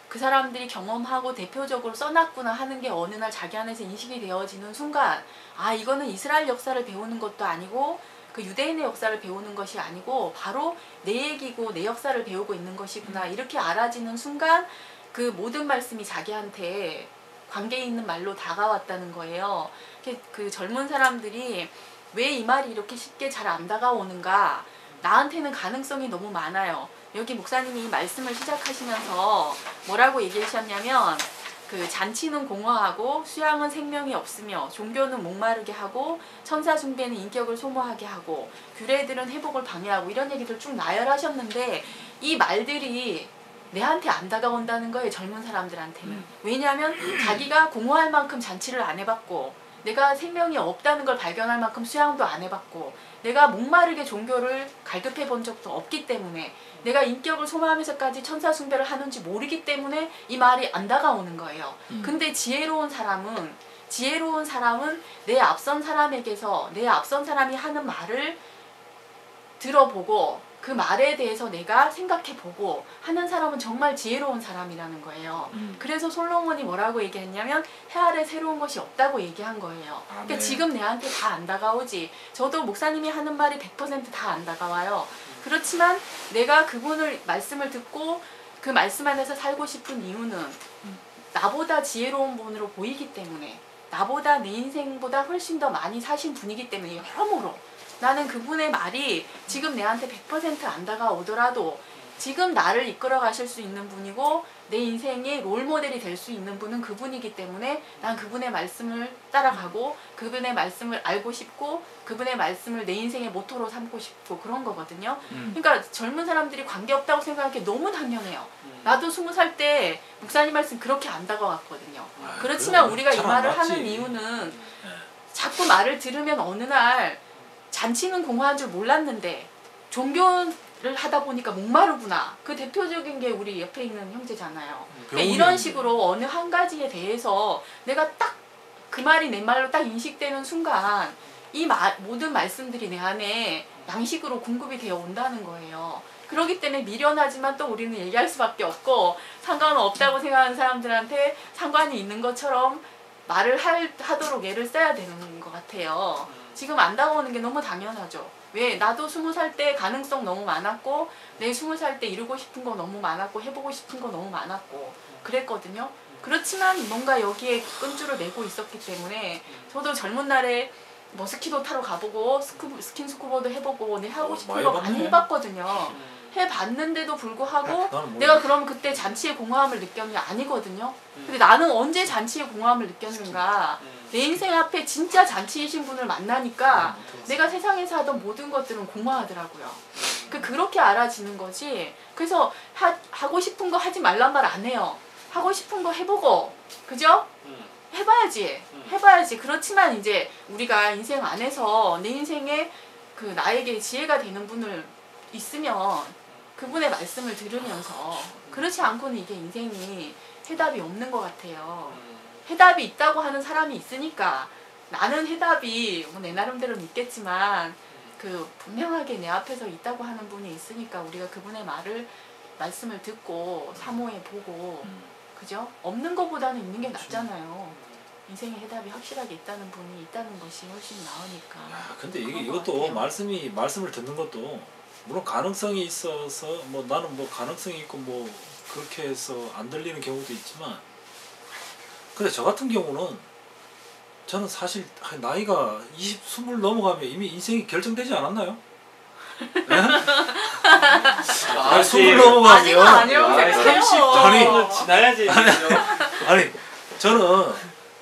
그 사람들이 경험하고 대표적으로 써놨구나 하는 게 어느 날 자기 안에서 인식이 되어지는 순간 이거는 이스라엘 역사를 배우는 것도 아니고 그 유대인의 역사를 배우는 것이 아니고 바로 내 얘기고 내 역사를 배우고 있는 것이구나 이렇게 알아지는 순간 그 모든 말씀이 자기한테 관계 있는 말로 다가왔다는 거예요. 그 젊은 사람들이 왜 이 말이 이렇게 쉽게 잘 안 다가오는가 나한테는 가능성이 너무 많아요. 여기 목사님이 이 말씀을 시작하시면서 뭐라고 얘기하셨냐면 그 잔치는 공허하고 수양은 생명이 없으며 종교는 목마르게 하고 천사 숭배는 인격을 소모하게 하고 규례들은 회복을 방해하고 이런 얘기들 쭉 나열하셨는데 이 말들이 내한테 안 다가온다는 거예요. 젊은 사람들한테는. 왜냐하면 자기가 공허할 만큼 잔치를 안 해봤고 내가 생명이 없다는 걸 발견할 만큼 수양도 안 해봤고 내가 목마르게 종교를 갈급해 본 적도 없기 때문에 내가 인격을 소모하면서까지 천사 숭배를 하는지 모르기 때문에 이 말이 안 다가오는 거예요. 근데 지혜로운 사람은 지혜로운 사람은 내 앞선 사람에게서 내 앞선 사람이 하는 말을 들어보고 그 말에 대해서 내가 생각해보고 하는 사람은 정말 지혜로운 사람이라는 거예요. 그래서 솔로몬이 뭐라고 얘기했냐면 해 아래 새로운 것이 없다고 얘기한 거예요. 그러니까 네. 지금 내한테 다 안 다가오지. 저도 목사님이 하는 말이 100% 다 안 다가와요. 그렇지만 내가 그분을 말씀을 듣고 그 말씀 안에서 살고 싶은 이유는 나보다 지혜로운 분으로 보이기 때문에 나보다 내 인생보다 훨씬 더 많이 사신 분이기 때문에 여러모로 나는 그분의 말이 지금 내한테 100%안 다가오더라도 지금 나를 이끌어 가실 수 있는 분이고 내 인생의 롤모델이 될 수 있는 분은 그분이기 때문에 난 그분의 말씀을 따라가고 그분의 말씀을 알고 싶고 그분의 말씀을 내 인생의 모토로 삼고 싶고 그런 거거든요. 그러니까 젊은 사람들이 관계없다고 생각하기 너무 당연해요. 나도 20살 때 목사님 말씀 그렇게 안 다가왔거든요. 그렇지만 그래, 우리가 이 잘안 말을 맞지. 하는 이유는 자꾸 말을 들으면 어느 날 잔치는 공허한 줄 몰랐는데 종교를 하다 보니까 목마르구나. 그 대표적인 게 우리 옆에 있는 형제잖아요. 그러니까 이런 식으로 어느 한 가지에 대해서 내가 딱 그 말이 내 말로 딱 인식되는 순간 이 모든 말씀들이 내 안에 양식으로 공급이 되어 온다는 거예요. 그렇기 때문에 미련하지만 또 우리는 얘기할 수밖에 없고 상관은 없다고 생각하는 사람들한테 상관이 있는 것처럼 말을 하도록 애를 써야 되는 것 같아요. 지금 안 다가오는 게 너무 당연하죠. 왜? 나도 20살 때 가능성 너무 많았고 내 20살 때 이루고 싶은 거 너무 많았고 해보고 싶은 거 너무 많았고 그랬거든요. 그렇지만 뭔가 여기에 끈줄을 내고 있었기 때문에 저도 젊은 날에 뭐 스키도 타러 가보고 스킨스쿠버도 해보고 내 하고 싶은 많이 거 많이 해봤네. 해봤거든요. 해봤는데도 불구하고 나는 뭐 내가 그럼 그때 잔치의 공허함을 느꼈냐? 아니거든요. 근데 나는 언제 잔치의 공허함을 느꼈는가? 내 인생 앞에 진짜 잔치이신 분을 만나니까 내가 세상에서 하던 모든 것들은 공허하더라고요. 그렇게 알아지는 거지. 그래서 하고 싶은 거 하지 말란 말 안 해요. 하고 싶은 거 해보고, 그죠? 해봐야지. 해봐야지. 그렇지만 이제 우리가 인생 안에서 내 인생에 그 나에게 지혜가 되는 분을 있으면 그분의 말씀을 들으면서 그렇지 않고는 이게 인생이 해답이 없는 것 같아요. 해답이 있다고 하는 사람이 있으니까 나는 해답이 뭐 내 나름대로 믿겠지만 그 분명하게 내 앞에서 있다고 하는 분이 있으니까 우리가 그분의 말씀을 듣고 사모해 보고 그죠? 없는 것보다는 있는 게 낫잖아요. 인생의 해답이 확실하게 있다는 분이 있다는 것이 훨씬 나으니까. 근데 그런 것 이것도 같아요. 말씀을 듣는 것도 물론 가능성이 있어서 뭐 나는 뭐 가능성이 있고 뭐 그렇게 해서 안 들리는 경우도 있지만 근데 저 같은 경우는 저는 사실 나이가 20 넘어가면 이미 인생이 결정되지 않았나요? 아니 20 넘어가면 아니요. 30도 아니. 지나야지. 아니 저는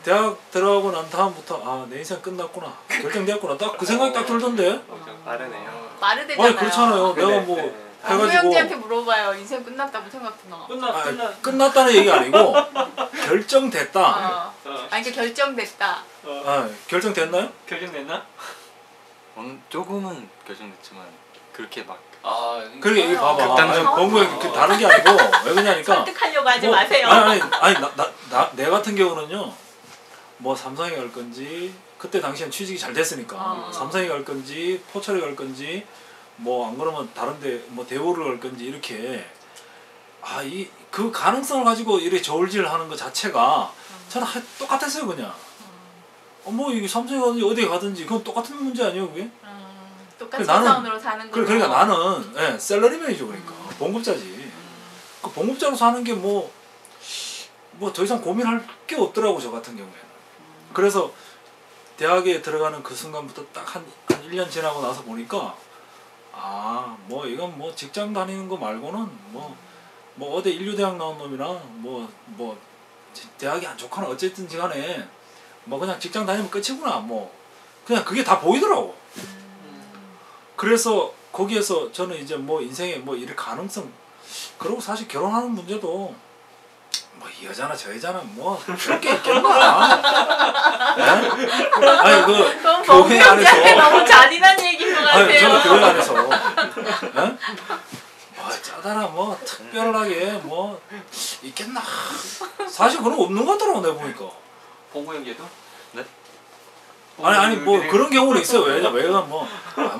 대학 들어가고 난 다음부터 아 내 인생 끝났구나 결정되었구나 딱 그 생각이 딱 들던데. 좀 빠르네요. 마르대잖아요. 아니 그렇잖아요. 내가 네, 뭐 네. 부 해가지고 형제한테 물어봐요. 인생 끝났다고 생각하나? 끝났다는 얘기가 아니고 결정됐다. 아니 그 결정됐다. 결정됐나요? 결정됐나? 조금은 결정됐지만 그렇게 막 그러게 이거 봐봐. 극단적- 본거에 그 다른 게 아니고 왜 그러냐니까. 설득하려고 하지 뭐, 마세요. 아니 내 같은 경우는요. 뭐 삼성에 갈 건지 그때 당시엔 취직이 잘 됐으니까 삼성에 갈 건지 포철에 갈 건지 뭐 안 그러면 다른데 뭐 대우를 갈 건지 이렇게 그 가능성을 가지고 이렇게 저울질하는 것 자체가 저는 똑같았어요 그냥. 뭐 이게 삼성에 가든지 어디에 가든지 그건 똑같은 문제 아니에요 그게? 똑같은 나는- 사원으로 사는 거. 그러니까 나는 셀러리맨이죠 그러니까 봉급자지. 그 봉급자로 사는 게 뭐 더 이상 고민할 게 없더라고 저 같은 경우에는. 그래서 대학에 들어가는 그 순간부터 딱 한 1년 지나고 나서 보니까 뭐 이건 뭐 직장 다니는 거 말고는 뭐 어디 인류대학 나온 놈이나 뭐 대학이 안 좋거나 어쨌든 간에 뭐 그냥 직장 다니면 끝이구나 뭐 그냥 그게 다 보이더라고. 그래서 거기에서 저는 이제 뭐 인생에 뭐 이럴 가능성 그리고 사실 결혼하는 문제도 뭐 이 여자나 저 여자나 뭐 그럴 게 있겠나? 네? 아니 그건 교회 범죄자의 안에서 너무 잔인한 얘기인 것 같아요. 아니 저는 교회 안에서 네? 짜다나 뭐 특별하게 뭐 있겠나? 사실 그런 거 없는 것 같더라고 내가 보니까. 봉구 형제도? 네? 아니 뭐 그런 경우는 있어요. 왜가 뭐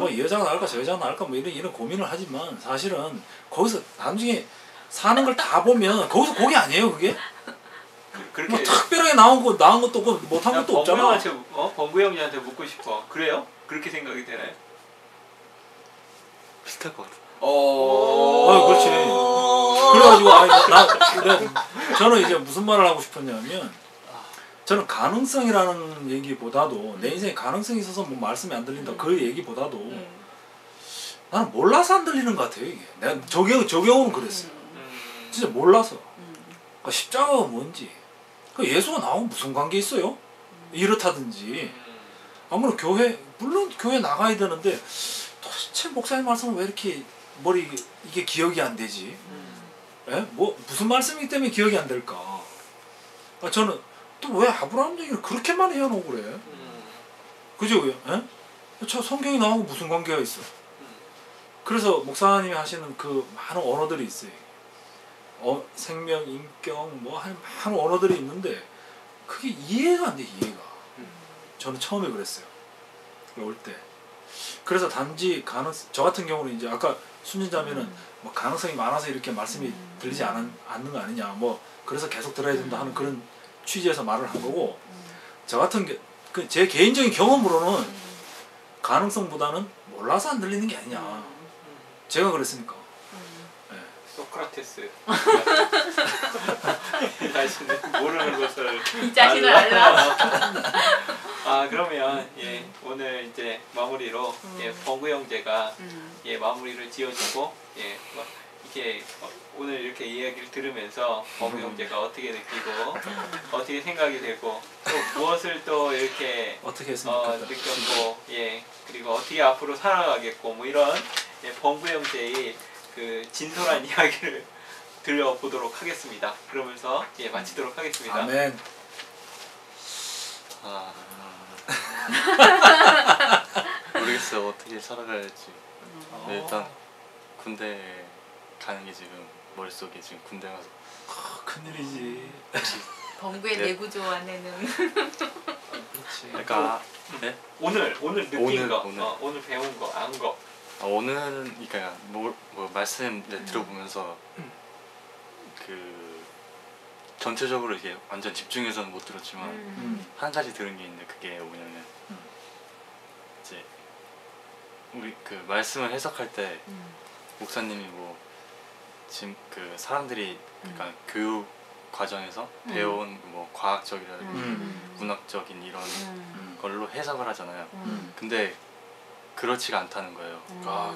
이 여자가 나을까 저 여자가 나을까 뭐 이런 고민을 하지만 사실은 거기서 나중에 사는 걸 다 보면 거기서 고기 아니에요 그게? 그렇게 뭐 특별하게 나온 것도 없고 못한 것도 없잖아. 범구 형제한테 묻고 싶어. 그래요? 그렇게 생각이 되나요? 비슷할 것 같아. 그렇지. 그래가지고 저는 이제 무슨 말을 하고 싶었냐면 저는 가능성이라는 얘기보다도 내 인생에 가능성이 있어서 뭐 말씀이 안 들린다 그 얘기보다도 나는 몰라서 안 들리는 것 같아요 이게. 내가 저 경우는 그랬어요. 진짜 몰라서. 그러니까 십자가가 뭔지 그 예수가 나오고 무슨 관계 있어요? 이렇다든지 아무런 물론 교회 나가야 되는데 도대체 목사님 말씀은 왜 이렇게 이게 기억이 안 되지? 예? 뭐 무슨 말씀이기 때문에 기억이 안 될까? 저는 또 왜 아브라함 얘기를 그렇게 많이 해놓고 그래? 그죠? 예? 저 성경이 나오고 무슨 관계가 있어? 그래서 목사님이 하시는 그 많은 언어들이 있어요. 생명, 인격, 뭐 많은 언어들이 있는데 그게 이해가 안 돼, 이해가. 저는 처음에 그랬어요. 올 때. 그래서 단지 저 같은 경우는 이제 아까 순진자매는 뭐 가능성이 많아서 이렇게 말씀이 들리지 않는 거 아니냐, 뭐 그래서 계속 들어야 된다 하는 그런 취지에서 말을 한 거고, 저 같은 제 개인적인 경험으로는 가능성보다는 몰라서 안 들리는 게 아니냐. 제가 그랬으니까. 소크라테스. 자신은 모르는 것을 이 자신을 알라. 그러면 오늘 이제 마무리로 범구 형제가 마무리를 지어주고 이렇게 오늘 이렇게 이야기를 들으면서 범구 형제가 어떻게 느끼고 어떻게 생각이 되고 또 무엇을 또 이렇게 어떻게 했습니까? 느꼈고 그리고 어떻게 앞으로 살아가겠고 뭐 이런 범구 형제의 그 진솔한 이야기를 들려보도록 하겠습니다. 그러면서 마치도록 하겠습니다. 아멘. 모르겠어요. 어떻게 살아가야 할지. 일단 군대 가는 게 지금 머릿속에 지금 군대 가서 큰일이지. 범구의 내구조 안에는 그렇지. 그러니까 네? 오늘 느낀 거, 오늘. 오늘 배운 거, 안 거. 오늘은 그러니까 뭐 말씀 들어보면서 그 전체적으로 이게 완전 집중해서는 못 들었지만 한 가지 들은 게 있는데 그게 뭐냐면 이제 우리 그 말씀을 해석할 때 목사님이 뭐 지금 그 사람들이 그러니까 교육 과정에서 배운 뭐 과학적이라든지 문학적인 이런 걸로 해석을 하잖아요. 근데 그렇지가 않다는 거예요.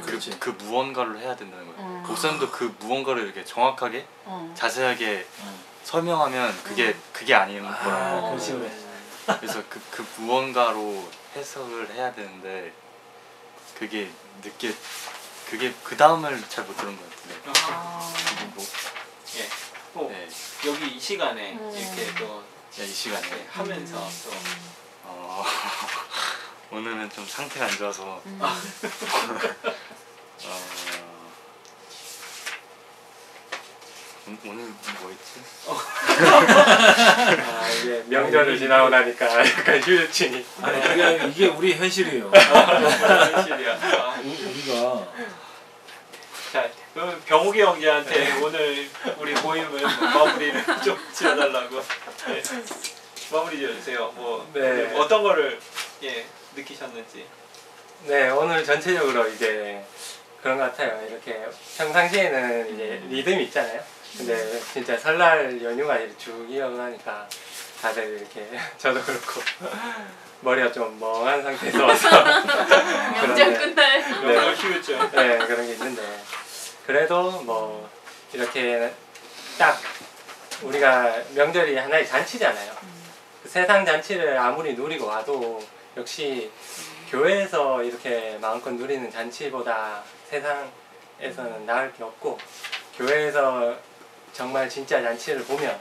그렇지. 그 무언가를 해야 된다는 거예요. 목사님도 그 무언가를 이렇게 정확하게 자세하게 설명하면 그게 아닌 거라고. 그렇지, 그래. 그래서 그 무언가로 해석을 해야 되는데 그게 그 다음을 잘 못 들은 것 같은데. 뭐 네. 여기 이 시간에 이렇게 또 이 시간에 하면서 또 오늘은 좀 상태가 안 좋아서 오늘 뭐 했지? 이제 명절을 지나고 나니까 약간 휴유증이. 아니 이게 우리 현실이에요. 현실이야. 우리가 자, 그럼 병욱이 형제한테 오늘 우리 모임을 마무리를 좀 지어달라고. 마무리 지어주세요. 뭐 네. 어떤 거를 느끼셨는지. 네, 오늘 전체적으로 이제 그런 것 같아요. 이렇게 평상시에는 이제 리듬이 있잖아요. 근데 진짜 설날 연휴가 이렇게 쭉 이어가니까 다들 이렇게 저도 그렇고 머리가 좀 멍한 상태에서 와서 명절 끝날 명절 휴유증. 네, 그런 게 있는데 그래도 뭐 이렇게 딱 우리가 명절이 하나의 잔치잖아요. 그 세상 잔치를 아무리 누리고 와도 역시 교회에서 이렇게 마음껏 누리는 잔치보다 세상에서는 나을 게 없고, 교회에서 정말 진짜 잔치를 보면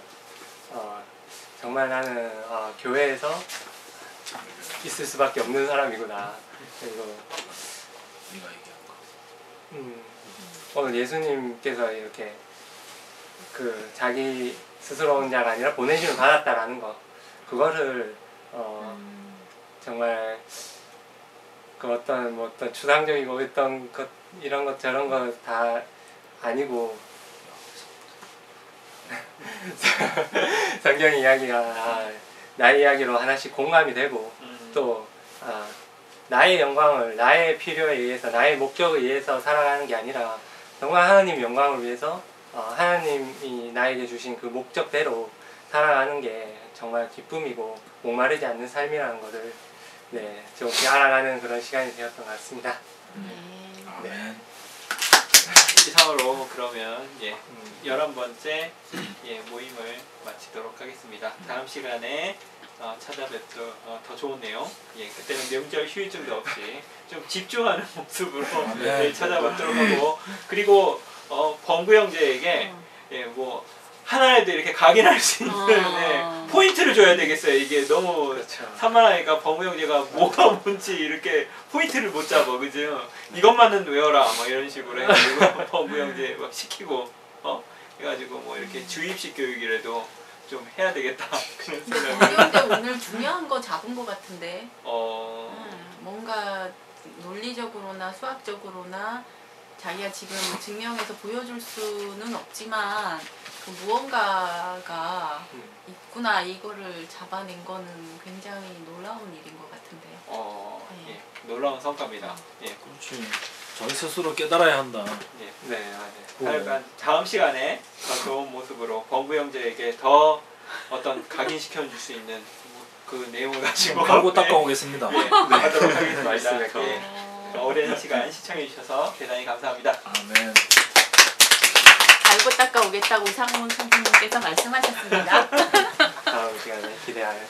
정말 나는 교회에서 있을 수밖에 없는 사람이구나. 그리고 네가 얘기한 거. 오늘 예수님께서 이렇게 그 자기 스스로 온 자가 아니라 보내심을 받았다라는 거, 그거를 정말 그 어떤 추상적이고 어떤 것 이런 것 저런 것 다 아니고 성경 이야기가 나의 이야기로 하나씩 공감이 되고 또 나의 영광을 나의 필요에 의해서 나의 목적에 의해서 살아가는 게 아니라 정말 하나님 영광을 위해서 하나님이 나에게 주신 그 목적대로 살아가는 게 정말 기쁨이고 목마르지 않는 삶이라는 것을 좀 알아가는 그런 시간이 되었던 것 같습니다. 아멘. 이상으로 그러면 11번째 모임을 마치도록 하겠습니다. 다음 시간에 찾아뵙도 더 좋은 내용, 그때는 명절 휴일증도 없이 좀 집중하는 모습으로 찾아뵙도록 하고, 그리고 범구 형제에게 뭐 하나라도 이렇게 각인할 수 있는 포인트를 줘야 되겠어요. 이게 너무 그렇죠. 산만하니까 범구 형제가 뭐가 뭔지 이렇게 포인트를 못 잡아, 그죠? 이것만은 외워라, 뭐 이런 식으로 해가지고 범구 형제 막 시키고 해가지고 뭐 이렇게 주입식 교육이라도 좀 해야 되겠다 그런 생각이. 근데 오늘 중요한 거 잡은 거 같은데. 뭔가 논리적으로나 수학적으로나 자기가 지금 증명해서 보여줄 수는 없지만 그 무언가가 있구나 이거를 잡아낸 거는 굉장히 놀라운 일인 것 같은데요. 놀라운 성과입니다. 그렇지. 자기 스스로 깨달아야 한다. 네, 맞아요. 하여간 다음 시간에 더 좋은 모습으로 범구 형제에게 더 어떤 각인시켜 줄 수 있는 그 내용을 가지고 하고 닦아오겠습니다. 하도록 하겠습니다. 말씀에 오랜 시간 시청해 주셔서 대단히 감사합니다. 아멘. 달고 닦아오겠다고 이상문 선생님께서 말씀하셨습니다. 다음 시간에 기대하는